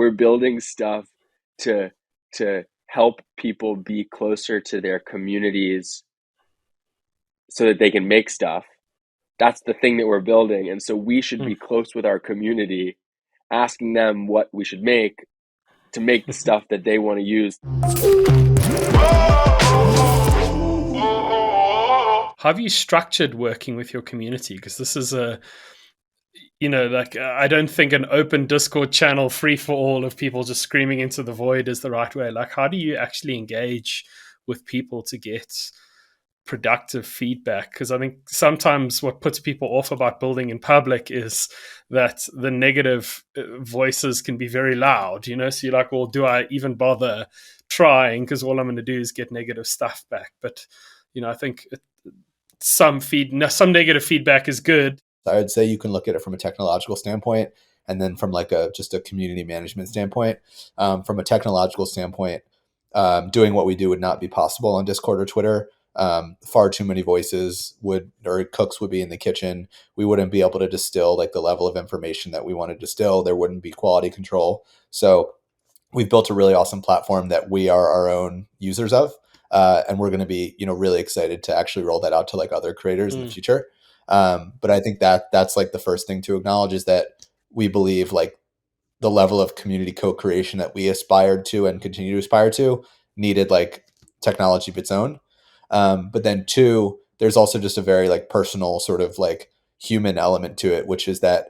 we're building stuff to help people be closer to their communities so that they can make stuff. That's the thing that we're building. And so we should be close with our community, asking them what we should make to make the stuff that they want to use. How have you structured working with your community? Because this is I don't think an open Discord channel free for all of people just screaming into the void is the right way. Like, how do you actually engage with people to get productive feedback? Because I think sometimes what puts people off about building in public is that the negative voices can be very loud, so you're like, well, do I even bother trying? Because all I'm going to do is get negative stuff back. But I think some negative feedback is good. I would say you can look at it from a technological standpoint, and then from like just a community management standpoint. From a technological standpoint, doing what we do would not be possible on Discord or Twitter. Far too many voices cooks would be in the kitchen. We wouldn't be able to distill like the level of information that we want to distill. There wouldn't be quality control. So we've built a really awesome platform that we are our own users of. And we're going to be, really excited to actually roll that out to like other creators in the future. But I think that's like the first thing to acknowledge is that we believe like the level of community co-creation that we aspired to and continue to aspire to needed like technology of its own. But then two, there's also just a very like personal sort of like human element to it, which is that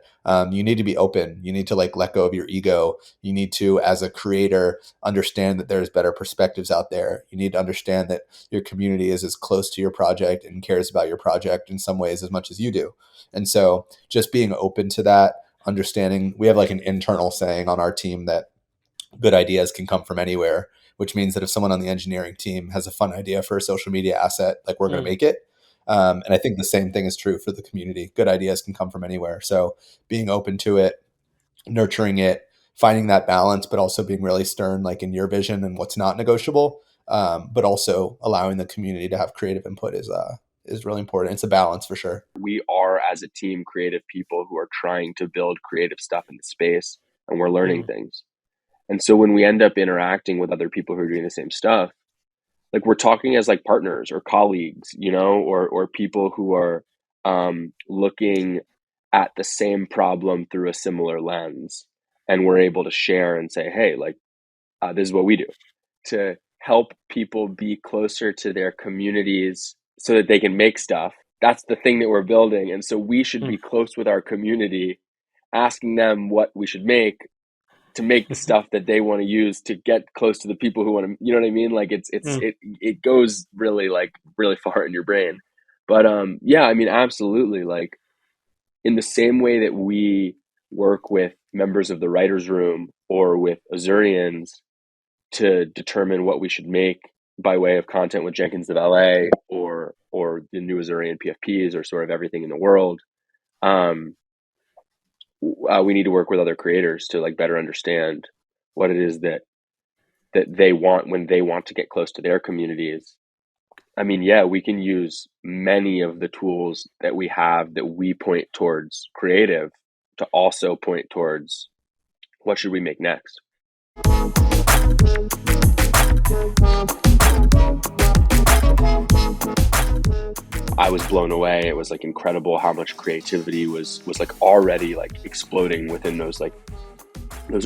you need to be open. You need to like let go of your ego. You need to, as a creator, understand that there's better perspectives out there. You need to understand that your community is as close to your project and cares about your project in some ways as much as you do. And so just being open to that, understanding, we have like an internal saying on our team that good ideas can come from anywhere, which means that if someone on the engineering team has a fun idea for a social media asset, like we're going to make it. And I think the same thing is true for the community. Good ideas can come from anywhere. So being open to it, nurturing it, finding that balance, but also being really stern, like in your vision and what's not negotiable, but also allowing the community to have creative input is really important. It's a balance for sure. We are, as a team, creative people who are trying to build creative stuff in the space, and we're learning things. And so when we end up interacting with other people who are doing the same stuff, like we're talking as like partners or colleagues, or people who are looking at the same problem through a similar lens. And we're able to share and say, hey, like, this is what we do to help people be closer to their communities so that they can make stuff. That's the thing that we're building. And so we should be close with our community, asking them what we should make to make the stuff that they want to use to get close to the people who want to, you know what I mean? Like it goes really far in your brain. But yeah, I mean, absolutely. Like in the same way that we work with members of the writer's room or with Azurians to determine what we should make by way of content with Jenkins the Valet or the new Azurian PFPs or sort of everything in the world, we need to work with other creators to like better understand what it is that they want when they want to get close to their communities. I mean, yeah, we can use many of the tools that we have that we point towards creative to also point towards what should we make next. I was blown away. It was like incredible how much creativity was like already like exploding within those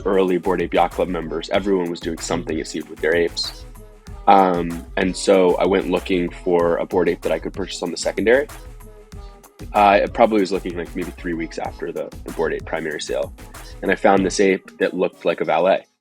early Bored Ape Yacht Club members. Everyone was doing something, it seemed, with their apes. And so I went looking for a Bored Ape that I could purchase on the secondary. It probably was looking like maybe 3 weeks after the Bored Ape primary sale. And I found this ape that looked like a Valet.